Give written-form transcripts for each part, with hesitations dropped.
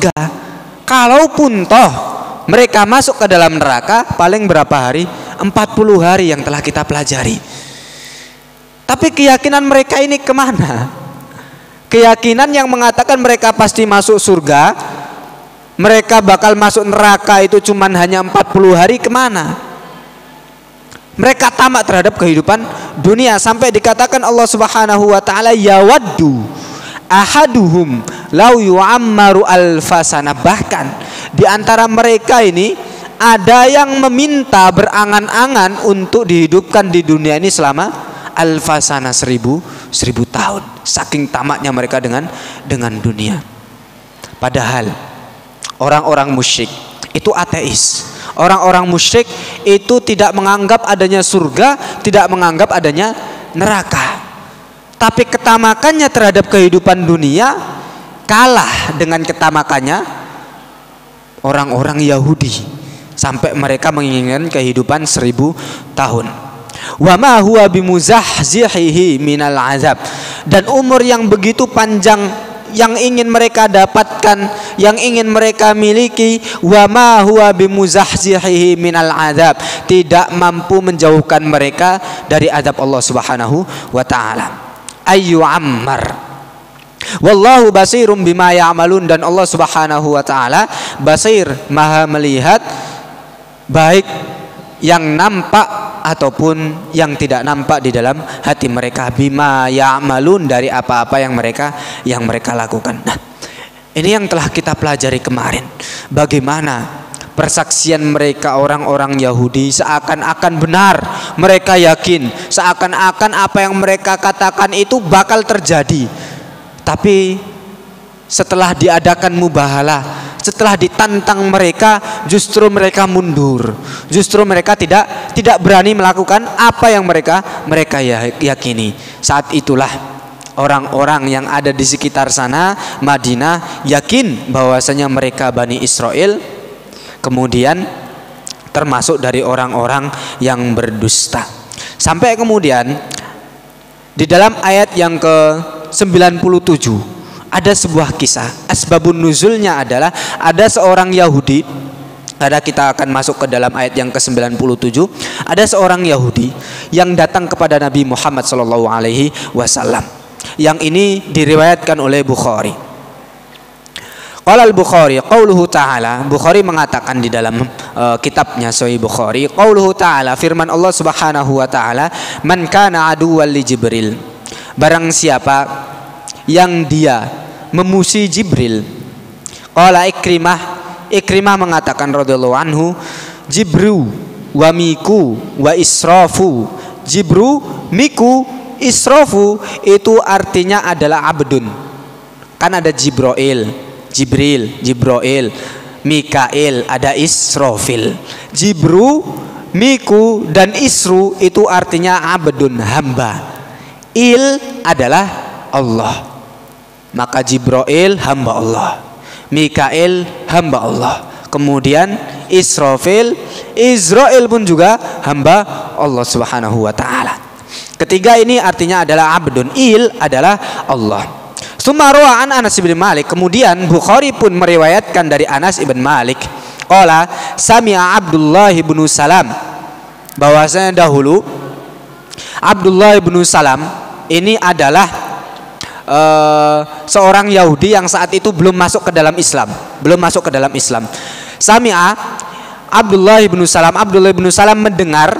surga. Kalaupun toh mereka masuk ke dalam neraka, paling berapa hari? 40 hari yang telah kita pelajari. Tapi keyakinan mereka ini kemana? Keyakinan yang mengatakan mereka pasti masuk surga, mereka bakal masuk neraka itu cuman hanya 40 hari, kemana? Mereka tamak terhadap kehidupan dunia, sampai dikatakan Allah Subhanahu wa taala, yawaddu ahaduhum lau yu'ammaru alfasana. Bahkan di antara mereka ini ada yang meminta berangan-angan untuk dihidupkan di dunia ini selama alfasana, 1000 tahun. Saking tamaknya mereka dengan dunia. Padahal orang-orang musyrik itu ateis. Orang-orang musyrik itu tidak menganggap adanya surga, tidak menganggap adanya neraka. Tapi ketamakannya terhadap kehidupan dunia kalah dengan ketamakannya orang-orang Yahudi, sampai mereka menginginkan kehidupan 1000 tahun. Wa ma huwa bimuzahzihihi minal azab. Dan umur yang begitu panjang yang ingin mereka dapatkan, yang ingin mereka miliki, wa ma huwa bimuzahzihihi minal azab, tidak mampu menjauhkan mereka dari azab Allah Subhanahu wa taala. Ayyu ammar wallahu basirum bima ya'malun. Dan Allah Subhanahu wa taala basir, maha melihat, baik yang nampak ataupun yang tidak nampak di dalam hati mereka. Bima ya'malun, dari apa-apa yang mereka lakukan. Nah, ini yang telah kita pelajari kemarin. Bagaimana persaksian mereka orang-orang Yahudi seakan-akan benar, mereka yakin, seakan-akan apa yang mereka katakan itu bakal terjadi. Tapi setelah diadakan mubahalah, setelah ditantang mereka, justru mereka mundur. Justru mereka tidak berani melakukan apa yang mereka yakini. Saat itulah orang-orang yang ada di sekitar sana Madinah yakin bahwasanya mereka Bani Israel, kemudian termasuk dari orang-orang yang berdusta. Sampai kemudian di dalam ayat yang ke-97 ada sebuah kisah. Asbabun nuzulnya adalah ada seorang Yahudi. Kita akan masuk ke dalam ayat yang ke-97. Ada seorang Yahudi yang datang kepada Nabi Muhammad SAW. Yang ini diriwayatkan oleh Bukhari. Qala al-Bukhari qauluhu ta'ala. Bukhari mengatakan di dalam kitabnya Sahih Bukhari, qauluhu ta'ala, firman Allah Subhanahu wa taala, man kana aduwwan li Jibril. Barang siapa yang dia memuji Jibril. Qala Ikrimah mengatakan radhiyallahu anhu, Jibru wa miku wa israfu. Jibru, miku, israfu itu artinya adalah abdun. Kan ada Jibril, Mikail, ada Israfil. Jibru, miku dan isru itu artinya abdun, hamba. Il adalah Allah. Maka Jibril hamba Allah, Mikail hamba Allah, kemudian Israfil pun juga hamba Allah Subhanahu wa taala. Ketiga ini artinya adalah abdun, il adalah Allah. Summa an Anas bin Malik, kemudian Bukhari pun meriwayatkan dari Anas bin Malik, qala sami'a Abdullah bin Salam, bahwasanya dahulu Abdullah bin Salam ini adalah seorang Yahudi yang saat itu belum masuk ke dalam Islam. Sami'a Abdullah bin Salam mendengar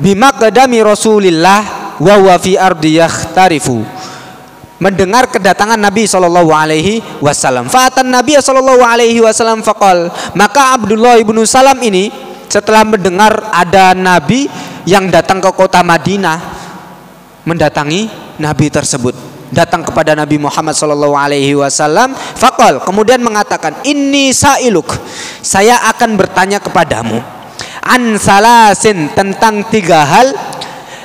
bima qadami Rasulillah wa huwa fi ardi yakhtarifu, mendengar kedatangan Nabi sallallahu alaihi wasallam. Fa'atan Nabi sallallahu alaihi wasallam faqal, maka Abdullah bin Salam ini setelah mendengar ada Nabi yang datang ke kota Madinah, mendatangi Nabi tersebut, datang kepada Nabi Muhammad sallallahu alaihi wasallam, faqal, kemudian mengatakan, inni sa'iluk, saya akan bertanya kepadamu, an salasin, tentang 3 hal,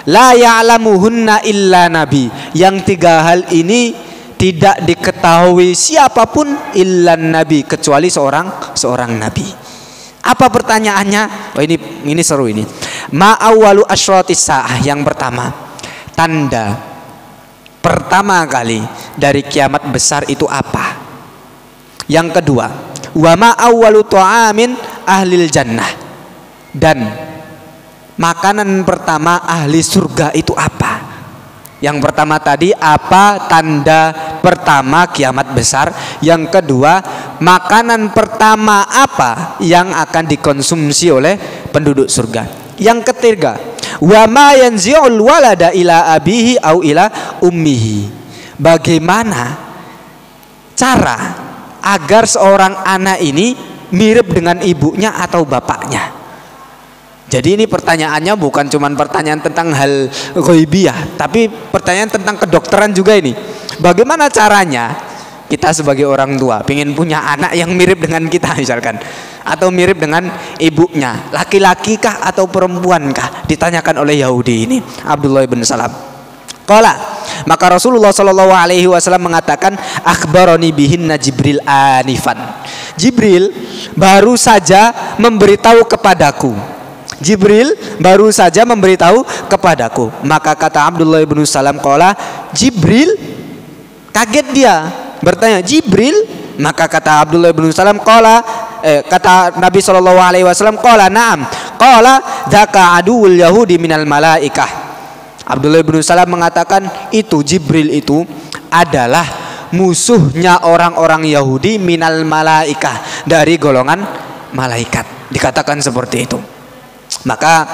la ya'lamuhunna illa nabi, yang 3 hal ini tidak diketahui siapapun illa nabi, kecuali seorang nabi. Apa pertanyaannya? Oh, ini seru ini. Ma awwalu asyratis sa'ah, yang pertama, tanda pertama kali dari kiamat besar itu apa? Yang kedua, wa ma awwalu ta'amin ahlil jannah, dan makanan pertama ahli surga itu apa? Yang pertama tadi, apa tanda pertama kiamat besar? Yang kedua, makanan pertama apa yang akan dikonsumsi oleh penduduk surga? Yang ketiga, wa ma yanzi'ul walada ila abihi au ila ummihi. Bagaimana cara agar seorang anak ini mirip dengan ibunya atau bapaknya? Jadi ini pertanyaannya bukan cuma pertanyaan tentang hal ghaibiyah, tapi pertanyaan tentang kedokteran juga ini. Bagaimana caranya kita sebagai orang tua pengen punya anak yang mirip dengan kita misalkan, atau mirip dengan ibunya, laki-laki kah atau perempuan kah? Ditanyakan oleh Yahudi ini, Abdullah bin Salam. Qala, maka Rasulullah Shallallahu Alaihi Wasallam mengatakan, akhbaroni bihinna Jibril anifan. Jibril baru saja memberitahu kepadaku. Jibril baru saja memberitahu kepadaku. Maka kata Abdullah bin Salam, qala Jibril, kaget dia bertanya, Jibril? Maka kata Abdullah bin Salam, qala kata Nabi Shallallahu Alaihi Wasallam, qala na'am, qala dzaka aduul yahudi minal malaikah. Abdullah bin Salam mengatakan, itu Jibril itu adalah musuhnya orang-orang Yahudi minal malaikah, dari golongan malaikat. Dikatakan seperti itu. Maka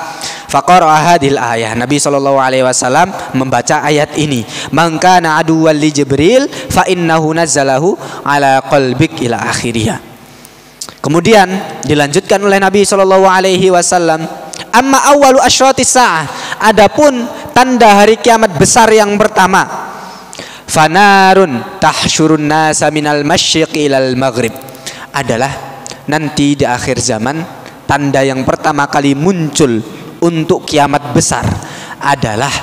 faqara hadil ayah, Nabi Shallallahu Alaihi Wasallam membaca ayat ini, man kana aduwwan li Jibril fa innahu nazzalahu ala qalbik ila akhirih. Kemudian dilanjutkan oleh Nabi Shallallahu Alaihi Wasallam, amma awwalu asyratis saah, adapun tanda hari kiamat besar yang pertama, fanarun tahsyurun nasa minal masyriqi ilal maghrib, adalah nanti di akhir zaman tanda yang pertama kali muncul untuk kiamat besar adalah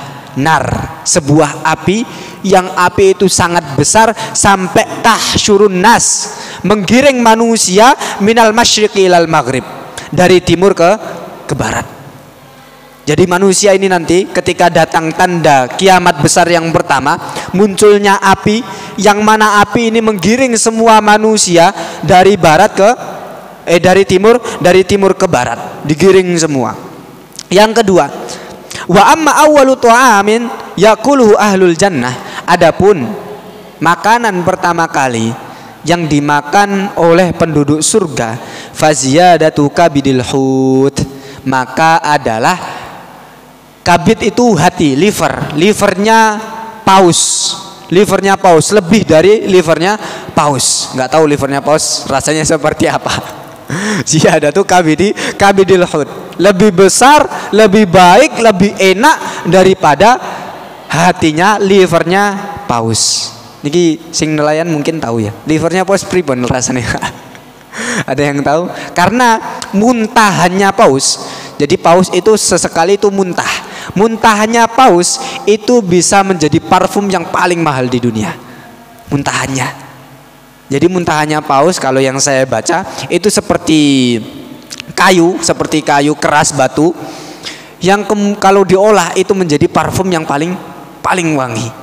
nar, sebuah api yang api itu sangat besar sampai tahsyurun nas, menggiring manusia minal masyriqi ilal maghrib, dari timur ke barat. Jadi manusia ini nanti ketika datang tanda kiamat besar yang pertama, munculnya api yang mana api ini menggiring semua manusia dari barat ke dari timur ke barat, digiring semua. Yang kedua, wa amma awwalu ta'amin yakuluhu ahlul jannah, adapun makanan pertama kali yang dimakan oleh penduduk surga, faziyadatu kabidil hut, maka adalah kabid itu hati, livernya paus. Livernya paus, lebih dari livernya paus. Nggak tahu livernya paus rasanya seperti apa. Ziyadatu kabidil hut, lebih besar, lebih baik, lebih enak daripada hatinya livernya paus. Niki sing nelayan mungkin tahu ya, livernya paus pripun rasanya. Ada yang tahu? Karena muntahannya paus. Jadi paus itu sesekali itu muntah. Muntahannya paus itu bisa menjadi parfum yang paling mahal di dunia. Muntahannya. Jadi muntahannya paus kalau yang saya baca itu seperti kayu keras batu yang kalau diolah itu menjadi parfum yang paling wangi,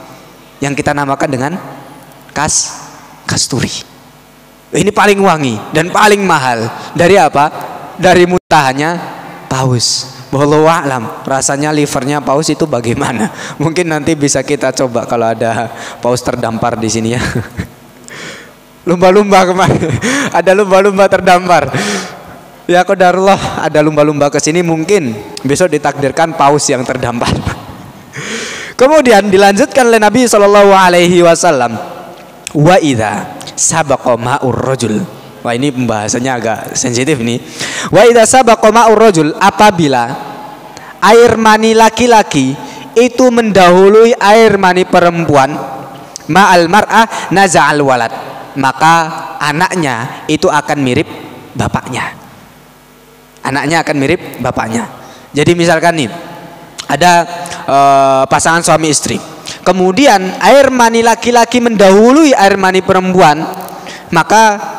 yang kita namakan dengan kasturi. Ini paling wangi dan paling mahal. Dari apa? Dari muntahannya paus. Wallahu a'lam, rasanya livernya paus itu bagaimana? Mungkin nanti bisa kita coba kalau ada paus terdampar di sini ya. Lumba-lumba kemarin ada lumba-lumba terdampar. Ya qadarullah, ada lumba-lumba ke sini, mungkin besok ditakdirkan paus yang terdampar. Kemudian dilanjutkan oleh Nabi Shallallahu Alaihi Wasallam, wa idza sabaqa ma'ur rajul. Wah, ini pembahasannya agak sensitif nih. Wa idza sabaqa ma'ur rajul, apabila air mani laki-laki itu mendahului air mani perempuan, ma'al mar'ah naza'al walad, maka anaknya itu akan mirip bapaknya. Anaknya akan mirip bapaknya. Jadi misalkan nih ada pasangan suami istri, kemudian air mani laki-laki mendahului air mani perempuan, maka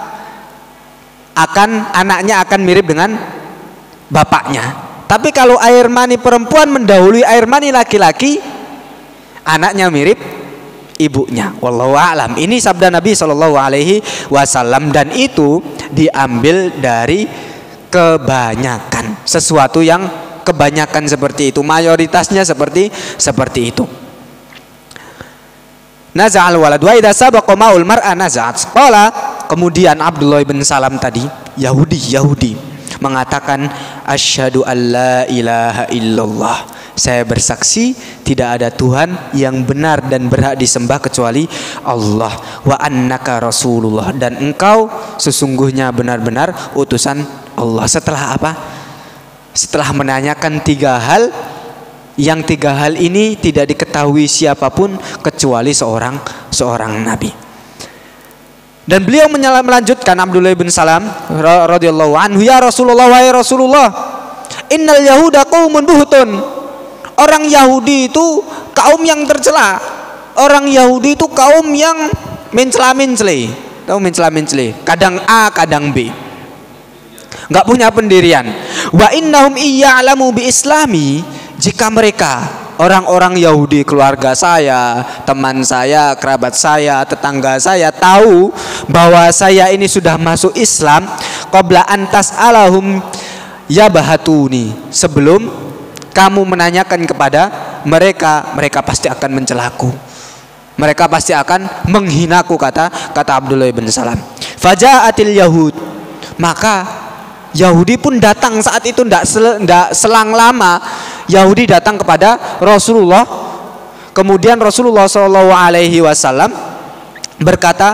anaknya akan mirip dengan bapaknya. Tapi kalau air mani perempuan mendahului air mani laki-laki, anaknya mirip ibunya. Wallahu a'lam. Ini sabda Nabi Shallallahu Alaihi Wasallam dan itu diambil dari kebanyakan, sesuatu yang kebanyakan seperti itu, mayoritasnya seperti itu. Naza'al walad wa idza sabaqa ma'ul mar'a naza'at. Qala, kemudian Abdullah bin Salam tadi, Yahudi mengatakan asyhadu alla ilaha illallah. Saya bersaksi tidak ada Tuhan yang benar dan berhak disembah kecuali Allah. Wa annaka rasulullah, dan engkau sesungguhnya benar-benar utusan Allah. Setelah apa? Setelah menanyakan 3 hal, yang 3 hal ini tidak diketahui siapapun kecuali seorang nabi. Dan beliau melanjutkan, Abdullah bin Salam radhiyallahu anhu, ya Rasulullah, wahai Rasulullah, innal yahuda qaumun buhtun. Orang Yahudi itu kaum yang tercela. Orang Yahudi itu kaum yang mencela-mencela. Tahu mencela-mencela? Kadang A, kadang B. Enggak punya pendirian. Wa innahum iya'lamu bi islami, jika mereka orang-orang Yahudi, keluarga saya, teman saya, kerabat saya, tetangga saya tahu bahwa saya ini sudah masuk Islam, qabla antas alahum yabahatuni, sebelum kamu menanyakan kepada mereka, mereka pasti akan mencelaku, mereka pasti akan menghinaku, kata Abdullah bin Salam. Faja'atil Yahud, maka Yahudi pun datang saat itu, tidak selang lama Yahudi datang kepada Rasulullah. Kemudian Rasulullah SAW berkata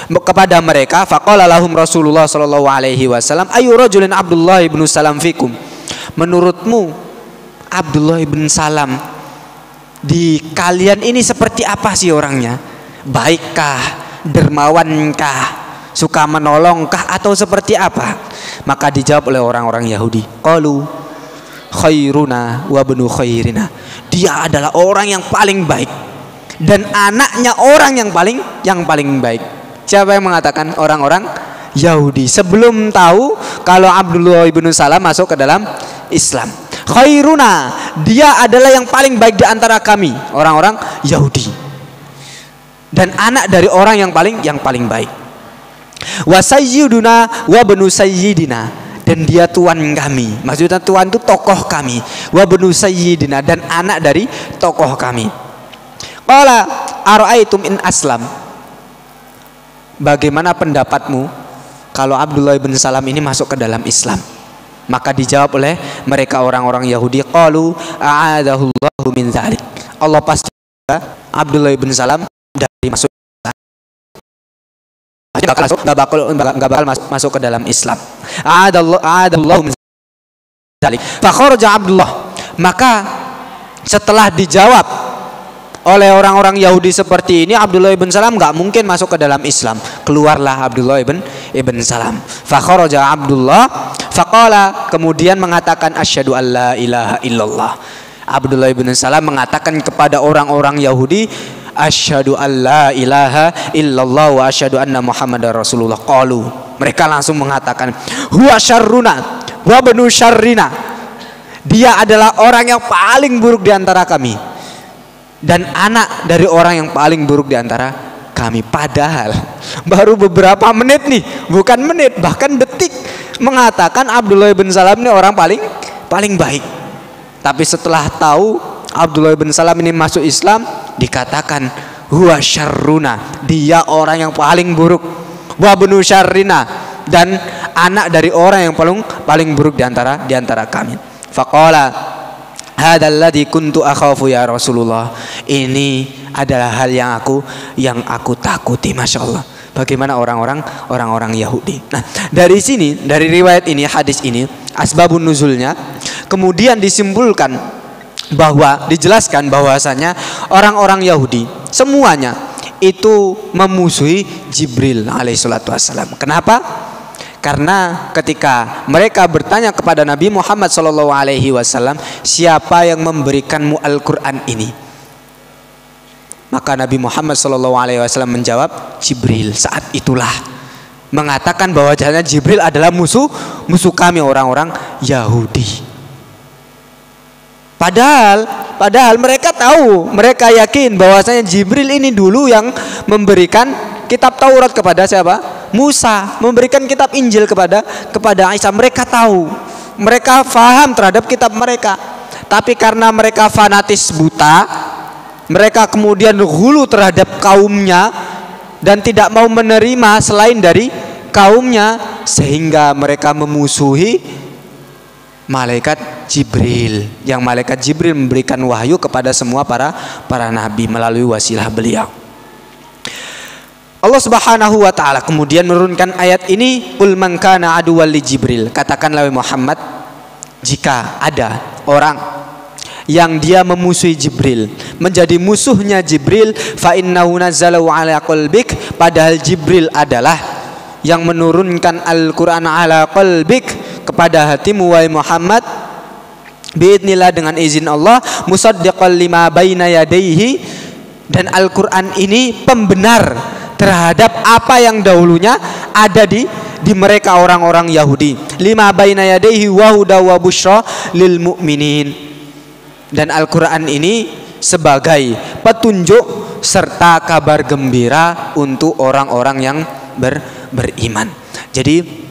kepada mereka, faqala lahum Rasulullah SAW, ayu rajulin Abdullah ibn Salam fikum. Menurutmu Abdullah ibn Salam di kalian ini seperti apa sih orangnya? Baikkah, dermawankah, suka menolongkah, atau seperti apa? Maka dijawab oleh orang-orang Yahudi, qalu khairuna wa banu khairina, dia adalah orang yang paling baik dan anaknya orang yang paling baik. Siapa yang mengatakan? Orang-orang Yahudi sebelum tahu kalau Abdullah ibn Salam masuk ke dalam Islam. Khairuna, dia adalah yang paling baik di antara kami, orang-orang Yahudi, dan anak dari orang yang paling baik. Wa sayyiduna wa banu sayyidina, dan dia tuan kami, maksudnya tuan itu tokoh kami. Wa banu sayyidina, dan anak dari tokoh kami. Qala ara'aitum in aslam, bagaimana pendapatmu kalau Abdullah bin Salam ini masuk ke dalam Islam? Maka dijawab oleh mereka orang-orang Yahudi, qalu a'adahullahu min dzalik, Allah pasti Abdullah bin Salam dari masuk, nggak bakal masuk ke dalam Islam. A'adallahu min dzalik. Fa kharaja Abdullah, maka setelah dijawab oleh orang-orang Yahudi seperti ini, Abdullah ibn Salam nggak mungkin masuk ke dalam Islam. Keluarlah Abdullah ibn Salam. Fa kharaja Abdullah faqala, kemudian mengatakan asyhadu alla ilaha illallah. Abdullah ibn Salam mengatakan kepada orang-orang Yahudi, asyhadu alla ilaha illallah wa asyhadu anna muhammadar rasulullah. Qalu, mereka langsung mengatakan, huwa syarruna wa banu syarrina, dia adalah orang yang paling buruk di antara kami dan anak dari orang yang paling buruk di antara kami. Padahal baru beberapa menit nih, bukan menit, bahkan detik, mengatakan Abdullah bin Salam ini orang paling baik. Tapi setelah tahu Abdullah bin Salam ini masuk Islam, dikatakan huwa syarruna, dia orang yang paling buruk, wa banu syarrina, dan anak dari orang yang paling buruk di antara kami. Faqala hadzal ladzi kuntu akhafu ya Rasulullah, ini adalah hal yang aku takuti. Masya Allah, bagaimana orang-orang Yahudi. Nah, dari sini, dari riwayat ini, hadis ini, asbabun nuzulnya, kemudian disimpulkan bahwa, dijelaskan bahwasanya orang-orang Yahudi semuanya itu memusuhi Jibril alaihissalatu wassalam. Kenapa? Karena ketika mereka bertanya kepada Nabi Muhammad SAW, siapa yang memberikanmu Al-Quran ini? Maka Nabi Muhammad SAW menjawab, Jibril. Saat itulah mengatakan bahwa Jibril adalah musuh kami orang-orang Yahudi. Padahal Padahal mereka tahu, mereka yakin bahwasanya Jibril ini dulu yang memberikan kitab Taurat kepada siapa? Musa, memberikan kitab Injil kepada Isa. Mereka tahu, mereka faham terhadap kitab mereka. Tapi karena mereka fanatis buta, mereka kemudian hulu terhadap kaumnya dan tidak mau menerima selain dari kaumnya, sehingga mereka memusuhi malaikat Jibril, yang malaikat Jibril memberikan wahyu kepada semua para nabi melalui wasilah beliau. Allah Subhanahu wa taala kemudian menurunkan ayat ini, "Qul man kana aduwwan li Jibril." Katakanlah Muhammad, jika ada orang yang dia memusuhi Jibril, menjadi musuhnya Jibril, fa innahu nazzalahu ala qalbik, padahal Jibril adalah yang menurunkan Al-Qur'an ala qalbik, kepada hatimu wahai Muhammad, biidznillah, dengan izin Allah, musaddiqan lima baina yadayhi, dan Al-Qur'an ini pembenar terhadap apa yang dahulunya ada di mereka orang-orang Yahudi. Lima baina yadayhi wa huda wa busyra lil mu'minin, dan Al-Qur'an ini sebagai petunjuk serta kabar gembira untuk orang-orang yang beriman. Jadi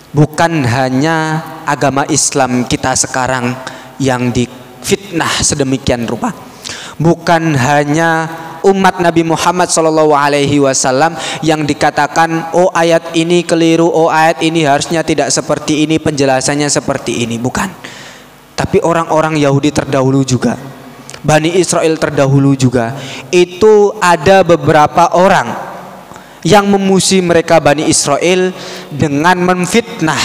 bukan hanya agama Islam kita sekarang yang difitnah sedemikian rupa, bukan hanya umat Nabi Muhammad SAW yang dikatakan, oh ayat ini keliru, oh ayat ini harusnya tidak seperti ini, penjelasannya seperti ini, bukan. Tapi orang-orang Yahudi terdahulu juga, Bani Israel terdahulu juga, itu ada beberapa orang yang memusuhi mereka Bani Israel dengan memfitnah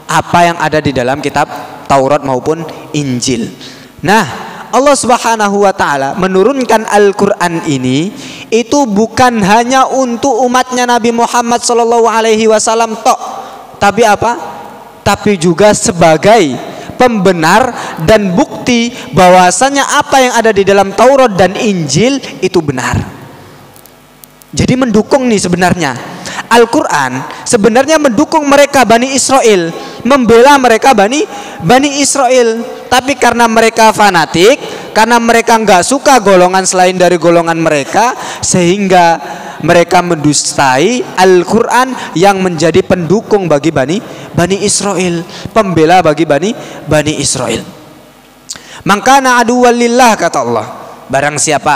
apa yang ada di dalam kitab Taurat maupun Injil. Nah, Allah Subhanahu wa taala menurunkan Al-Qur'an ini itu bukan hanya untuk umatnya Nabi Muhammad SAW tok, tapi apa? Tapi juga sebagai pembenar dan bukti bahwasanya apa yang ada di dalam Taurat dan Injil itu benar. Jadi mendukung nih sebenarnya. Al-Qur'an sebenarnya mendukung mereka Bani Israel, membela mereka Bani Israel. Tapi karena mereka fanatik, karena mereka nggak suka golongan selain dari golongan mereka, sehingga mereka mendustai Al-Qur'an yang menjadi pendukung bagi Bani Israel, pembela bagi Bani Israel. Mangkana aduwwan lillah, kata Allah, barang siapa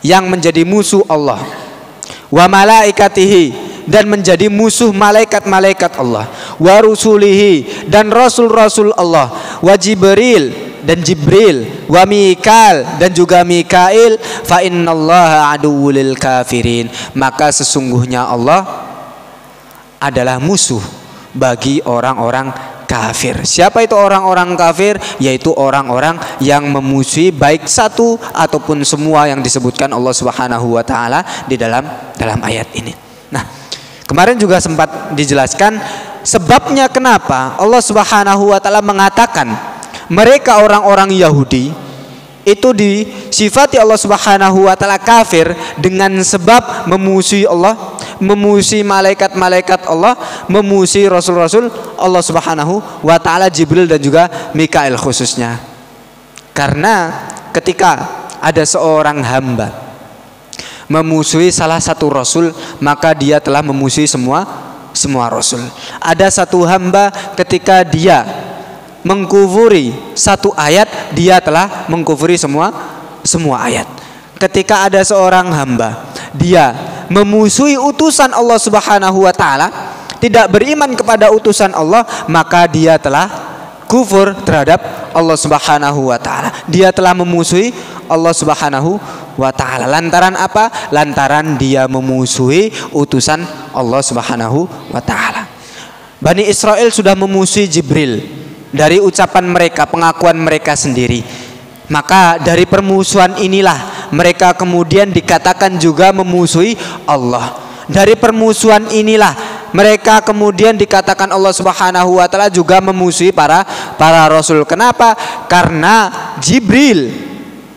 yang menjadi musuh Allah, wa malaikatihi, dan menjadi musuh malaikat-malaikat Allah, wa rusulihi, dan rasul-rasul Allah, wa Jibril, dan Jibril, wa Mikail, dan juga Mikail, fa innallaha aduwwul kafirin, maka sesungguhnya Allah adalah musuh bagi orang-orang kafir. Siapa itu orang-orang kafir? Yaitu orang-orang yang memusuhi baik satu ataupun semua yang disebutkan Allah Subhanahu wa taala di dalam ayat ini. Nah, kemarin juga sempat dijelaskan sebabnya kenapa Allah Subhanahu wa taala mengatakan mereka orang-orang Yahudi itu disifati Allah Subhanahu wa taala kafir dengan sebab memusuhi Allah, memusuhi malaikat-malaikat Allah, memusuhi rasul-rasul Allah Subhanahu wa taala, Jibril dan juga Mikail khususnya. Karena ketika ada seorang hamba memusuhi salah satu rasul, maka dia telah memusuhi semua rasul. Ada satu hamba ketika dia mengkufuri satu ayat, dia telah mengkufuri semua ayat. Ketika ada seorang hamba dia memusuhi utusan Allah Subhanahu wa taala, tidak beriman kepada utusan Allah, maka dia telah kufur terhadap Allah Subhanahu wa taala. Dia telah memusuhi Allah Subhanahu wa taala. Lantaran apa? Lantaran dia memusuhi utusan Allah Subhanahu wa taala. Bani Israel sudah memusuhi Jibril dari ucapan mereka, pengakuan mereka sendiri. Maka dari permusuhan inilah mereka kemudian dikatakan juga memusuhi Allah. Dari permusuhan inilah mereka kemudian dikatakan Allah Subhanahu wa taala juga memusuhi para rasul. Kenapa? Karena Jibril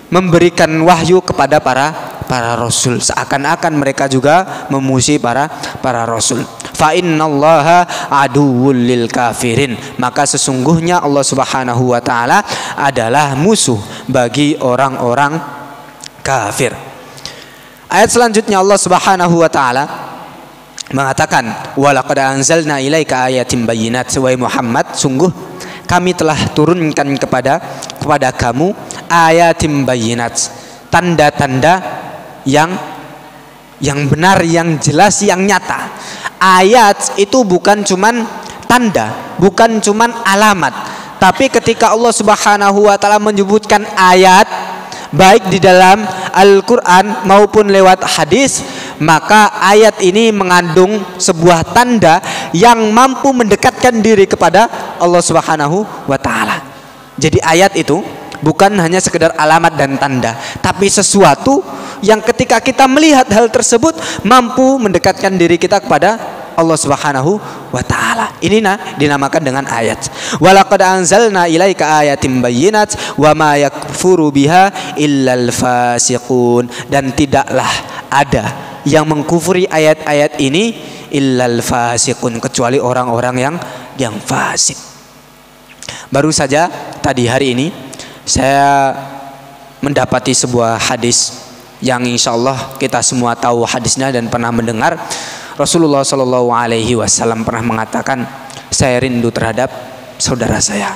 memberikan wahyu kepada para rasul, seakan-akan mereka juga memusuhi para rasul. fa innallaha aduwwul lil kafirin, maka sesungguhnya Allah Subhanahu wa taala adalah musuh bagi orang-orang kafir. Ayat selanjutnya Allah Subhanahu wa taala mengatakan, walaqad anzalna ilaika ayatin bayyinat, wahai Muhammad, sungguh kami telah turunkan kepada kamu ayatin bayyinat, tanda-tanda yang benar, yang jelas, yang nyata. Ayat itu bukan cuman tanda, bukan cuman alamat, tapi ketika Allah Subhanahu wa taala menyebutkan ayat baik di dalam Al-Quran maupun lewat hadis, maka ayat ini mengandung sebuah tanda yang mampu mendekatkan diri kepada Allah Subhanahu wa taala. Jadi ayat itu bukan hanya sekedar alamat dan tanda, tapi sesuatu yang ketika kita melihat hal tersebut mampu mendekatkan diri kita kepada Allah Subhanahu wa taala. Ini dinamakan dengan ayat. Walaqad anzalna ilaika ayatin bayyinat wa ma yakfuru biha illal fasiqun, dan tidaklah ada yang mengkufuri ayat-ayat ini illal fasiqun, kecuali orang-orang yang fasik. Baru saja tadi hari ini saya mendapati sebuah hadis yang insyaallah kita semua tahu hadisnya dan pernah mendengar. Rasulullah Shallallahu Alaihi Wasallam pernah mengatakan, saya rindu terhadap saudara saya.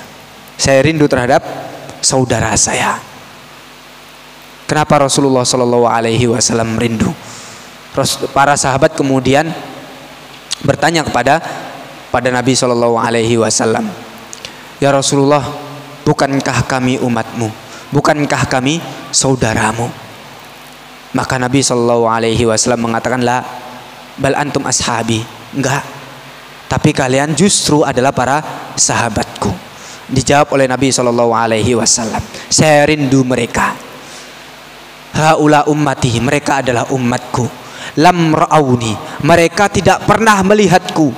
Saya rindu terhadap saudara saya. Kenapa Rasulullah Shallallahu Alaihi Wasallam rindu? Para sahabat kemudian bertanya kepada Nabi Shallallahu Alaihi Wasallam, ya Rasulullah, bukankah kami umatmu? Bukankah kami saudaramu? Maka Nabi Shallallahu Alaihi Wasallam mengatakan, la, bal antum ashabi, enggak, tapi kalian justru adalah para sahabatku. Dijawab oleh Nabi Shallallahu Alaihi Wasallam, saya rindu mereka. Haula ummati, mereka adalah umatku. Lam ra'auni, mereka tidak pernah melihatku.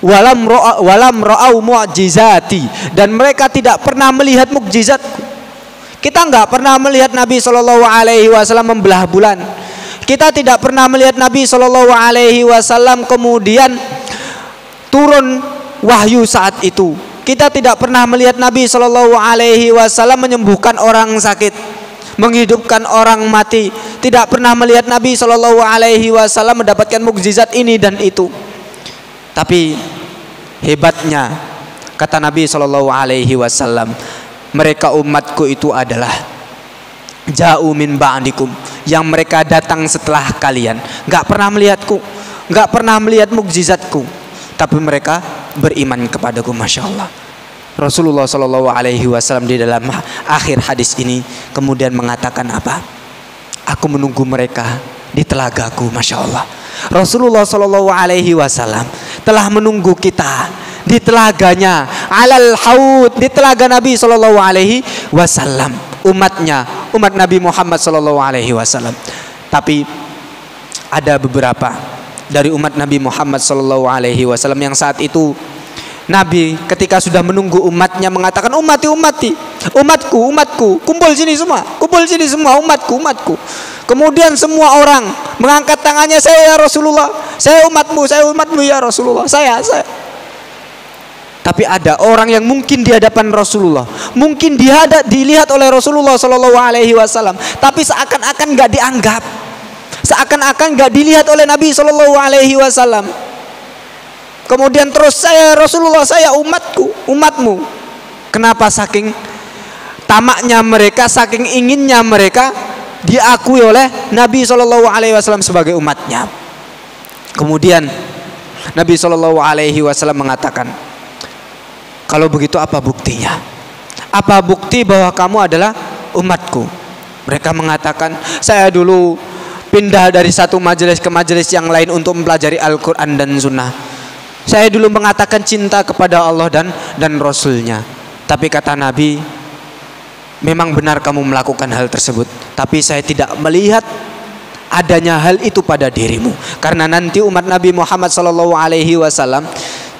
Walam ra'au mu'jizati, dan mereka tidak pernah melihat mukjizatku. Kita enggak pernah melihat Nabi Shallallahu Alaihi Wasallam membelah bulan. Kita tidak pernah melihat Nabi Shallallahu Alaihi Wasallam kemudian turun wahyu saat itu. Kita tidak pernah melihat Nabi Shallallahu Alaihi Wasallam menyembuhkan orang sakit, menghidupkan orang mati. Tidak pernah melihat Nabi Shallallahu Alaihi Wasallam mendapatkan mukjizat ini dan itu. Tapi hebatnya, kata Nabi Shallallahu Alaihi Wasallam, mereka umatku itu adalah ja'u min ba'dikum, yang mereka datang setelah kalian, nggak pernah melihatku, nggak pernah melihat mukjizatku, tapi mereka beriman kepadaku. Masya Allah. Rasulullah Shallallahu Alaihi Wasallam di dalam akhir hadis ini kemudian mengatakan apa? Aku menunggu mereka di telagaku. Masya Allah. Rasulullah Shallallahu Alaihi Wasallam telah menunggu kita di telaganya, alal haud, di telaga Nabi Shallallahu Alaihi Wasallam, umatnya, umat Nabi Muhammad Sallallahu Alaihi Wasallam. Tapi ada beberapa dari umat Nabi Muhammad Sallallahu Alaihi Wasallam yang saat itu Nabi ketika sudah menunggu umatnya mengatakan, umatku, kumpul sini semua, umatku. Kemudian semua orang mengangkat tangannya, saya ya Rasulullah, saya umatmu ya Rasulullah, saya. Tapi ada orang yang mungkin di hadapan Rasulullah, mungkin dilihat oleh Rasulullah Shallallahu Alaihi Wasallam, tapi seakan-akan nggak dianggap, seakan-akan nggak dilihat oleh Nabi Shallallahu Alaihi Wasallam. Kemudian terus, saya Rasulullah, saya umatmu. Kenapa? Saking tamaknya mereka, saking inginnya mereka diakui oleh Nabi Shallallahu Alaihi Wasallam sebagai umatnya. Kemudian Nabi Shallallahu Alaihi Wasallam mengatakan, kalau begitu apa buktinya? Apa bukti bahwa kamu adalah umatku? Mereka mengatakan, saya dulu pindah dari satu majelis ke majelis yang lain untuk mempelajari Al-Quran dan Sunnah. Saya dulu mengatakan cinta kepada Allah dan Rasulnya. Tapi kata Nabi, memang benar kamu melakukan hal tersebut, tapi saya tidak melihat adanya hal itu pada dirimu. Karena nanti umat Nabi Muhammad SAW,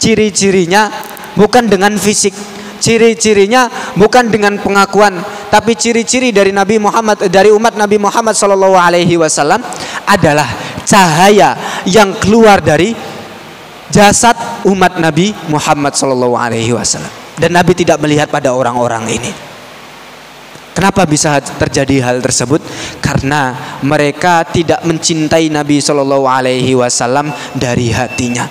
ciri-cirinya bukan dengan fisik, ciri-cirinya bukan dengan pengakuan, tapi ciri-ciri dari Nabi Muhammad, dari umat Nabi Muhammad SAW adalah cahaya yang keluar dari jasad umat Nabi Muhammad SAW. Dan Nabi tidak melihat pada orang-orang ini. Kenapa bisa terjadi hal tersebut? Karena mereka tidak mencintai Nabi SAW dari hatinya.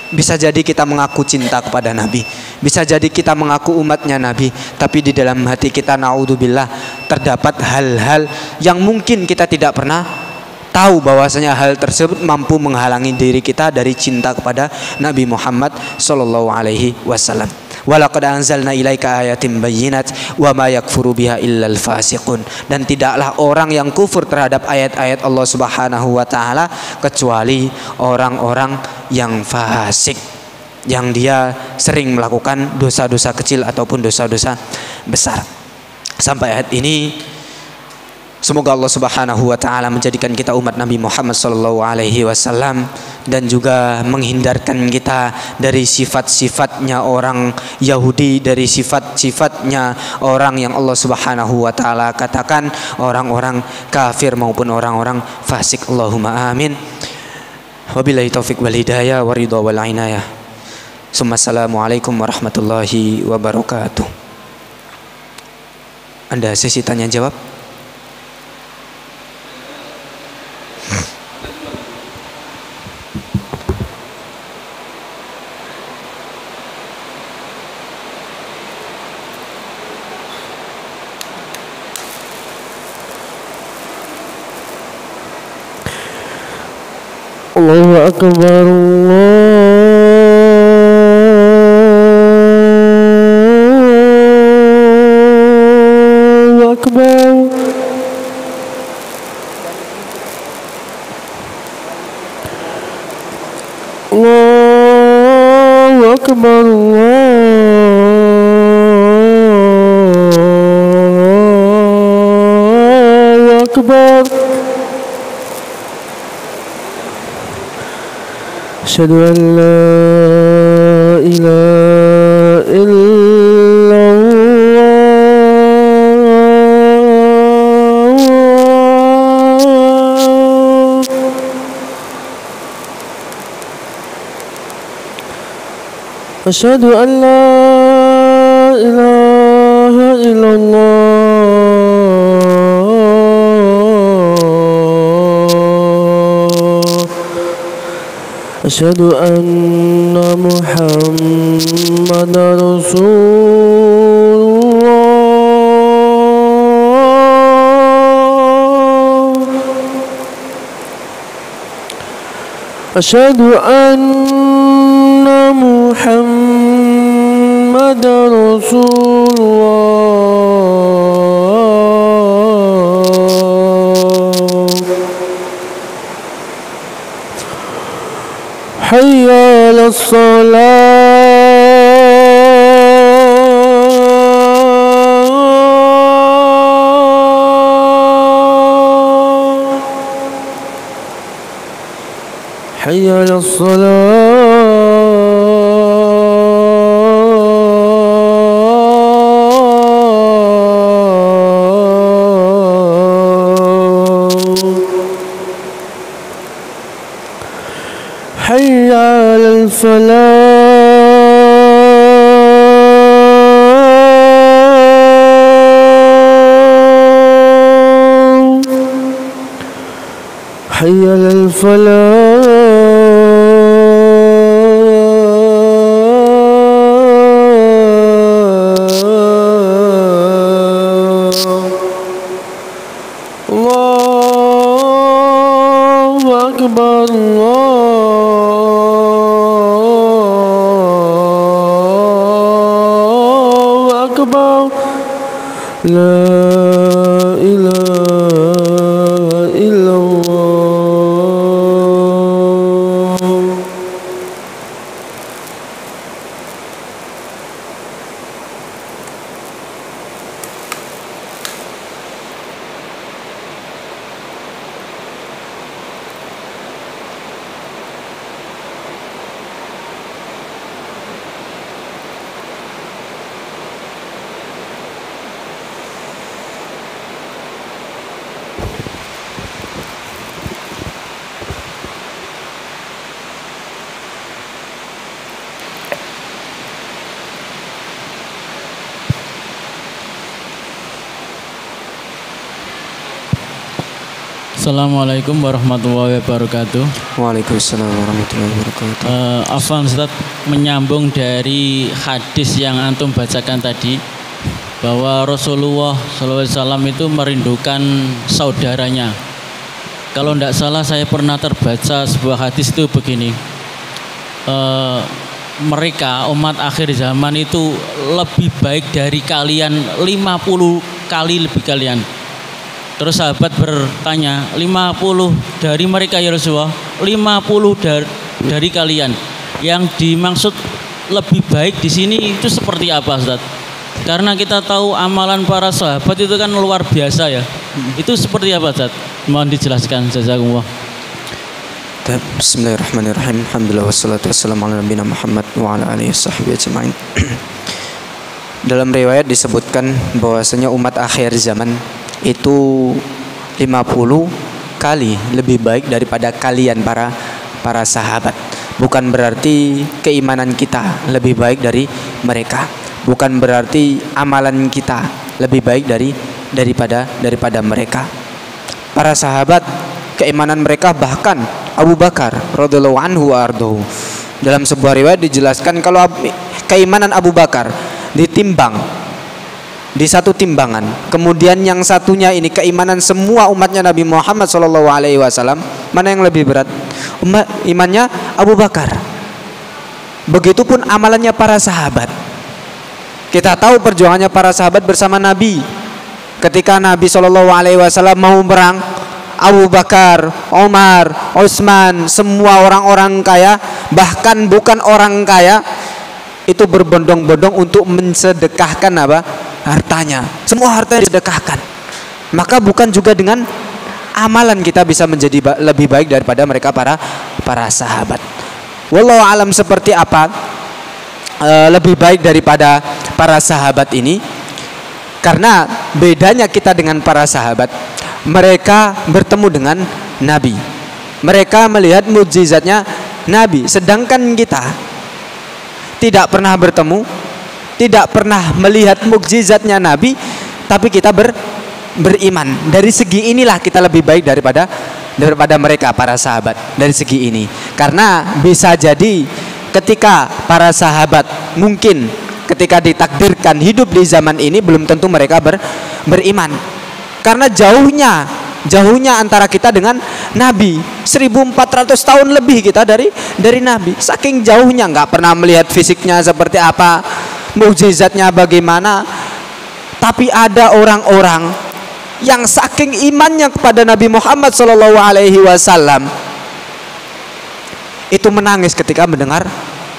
Bisa jadi kita mengaku cinta kepada Nabi, bisa jadi kita mengaku umatnya Nabi, tapi di dalam hati kita naudzubillah terdapat hal-hal yang mungkin kita tidak pernah tahu bahwasanya hal tersebut mampu menghalangi diri kita dari cinta kepada Nabi Muhammad SAW. Walaqad anzalna ilaika ayatin bayyinat wa ma yakfuru biha illal fasiqun. Dan tidaklah orang yang kufur terhadap ayat-ayat Allah Subhanahu wa taala kecuali orang-orang yang fasik, yang dia sering melakukan dosa-dosa kecil ataupun dosa-dosa besar. Sampai ayat ini semoga Allah Subhanahu wa taala menjadikan kita umat Nabi Muhammad SAW dan juga menghindarkan kita dari sifat-sifatnya orang Yahudi, dari sifat-sifatnya orang yang Allah Subhanahu wa taala katakan orang-orang kafir maupun orang-orang fasik. Allahumma amin. Wabillahi taufik wal hidayah wa ridha wal inayah. Assalamualaikum warahmatullahi wabarakatuh. Anda sesi tanya jawab. Allahu Akbar, Allahu Akbar. Allahu Akbar, Allahu Akbar. Asyhadu an la ilaha illallah. Asyhadu an la ilaha illallah. Asyhadu anna Muhammadar Rasulullah. Asyhadu anna Muhammadar Rasulullah. Hayya 'alas salat. Hayya 'alas salat. حي على الفلاح. حي على الفلاح. الله أكبر. La ilaha illallah. Assalamualaikum warahmatullahi wabarakatuh. Waalaikumsalam warahmatullahi wabarakatuh. Afwan Ustaz, menyambung dari hadis yang antum bacakan tadi bahwa Rasulullah SAW itu merindukan saudaranya. Kalau tidak salah saya pernah terbaca sebuah hadis itu begini. Mereka umat akhir zaman itu lebih baik dari kalian 50 kali lebih kalian. Terus sahabat bertanya, 50 dari mereka ya Rasulullah, 50 dari kalian. Yang dimaksud lebih baik di sini itu seperti apa Ustaz? Karena kita tahu amalan para sahabat itu kan luar biasa ya. Itu seperti apa Ustaz? Mohon dijelaskan, jazakumullah. Bismillahirrahmanirrahim. Alhamdulillah wassalatu wassalamu ala nabiyina Muhammad wa ala alihi washabbihi ajmain. Dalam riwayat disebutkan bahwasanya umat akhir zaman itu 50 kali lebih baik daripada kalian para sahabat. Bukan berarti keimanan kita lebih baik dari mereka. Bukan berarti amalan kita lebih baik daripada mereka. Para sahabat, keimanan mereka, bahkan Abu Bakar radhiyallahu anhu wa ardahu, dalam sebuah riwayat dijelaskan kalau keimanan Abu Bakar ditimbang di satu timbangan, kemudian yang satunya ini keimanan semua umatnya Nabi Muhammad SAW, mana yang lebih berat? Imannya Abu Bakar. Begitupun amalannya para sahabat. Kita tahu perjuangannya para sahabat bersama Nabi. Ketika Nabi SAW mau perang, Abu Bakar, Umar, Utsman, semua orang-orang kaya, bahkan bukan orang kaya, itu berbondong-bondong untuk mensedekahkan apa? Hartanya. Semua harta disedekahkan. Maka bukan juga dengan amalan kita bisa menjadi lebih baik daripada mereka para sahabat. Wallahu alam seperti apa lebih baik daripada para sahabat ini? Karena bedanya kita dengan para sahabat, mereka bertemu dengan Nabi, mereka melihat mukjizatnya Nabi, sedangkan kita tidak pernah bertemu, tidak pernah melihat mukjizatnya Nabi, tapi kita beriman. Dari segi inilah kita lebih baik daripada mereka para sahabat, dari segi ini. Karena bisa jadi ketika para sahabat mungkin ketika ditakdirkan hidup di zaman ini belum tentu mereka beriman. Karena jauhnya antara kita dengan Nabi 1400 tahun lebih kita dari Nabi. Saking jauhnya, nggak pernah melihat fisiknya seperti apa, mukjizatnya bagaimana. Tapi ada orang-orang yang saking imannya kepada Nabi Muhammad SAW itu menangis ketika mendengar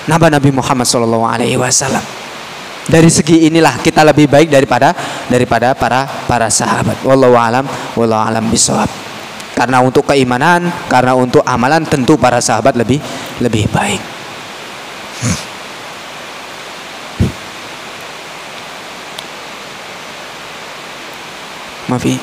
nama Nabi Muhammad SAW. Dari segi inilah kita lebih baik daripada para sahabat. Wallahu alam bishawab. Karena untuk keimanan, karena untuk amalan tentu para sahabat lebih baik. Maafi,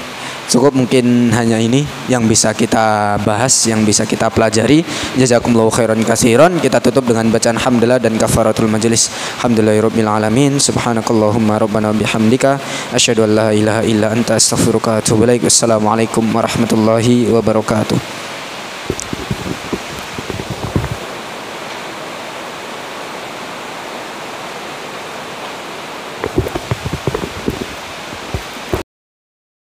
cukup mungkin hanya ini yang bisa kita bahas, yang bisa kita pelajari. Jazakumullahu khairan katsiran. Kita tutup dengan bacaan hamdalah dan kafaratul majelis. Alhamdulillahirabbil alamin. Subhanakallahumma rabbana bihamdika asyhadu an la ilaha illa anta astaghfiruka wa atubu ilaik. Wassalamualaikum warahmatullahi wabarakatuh.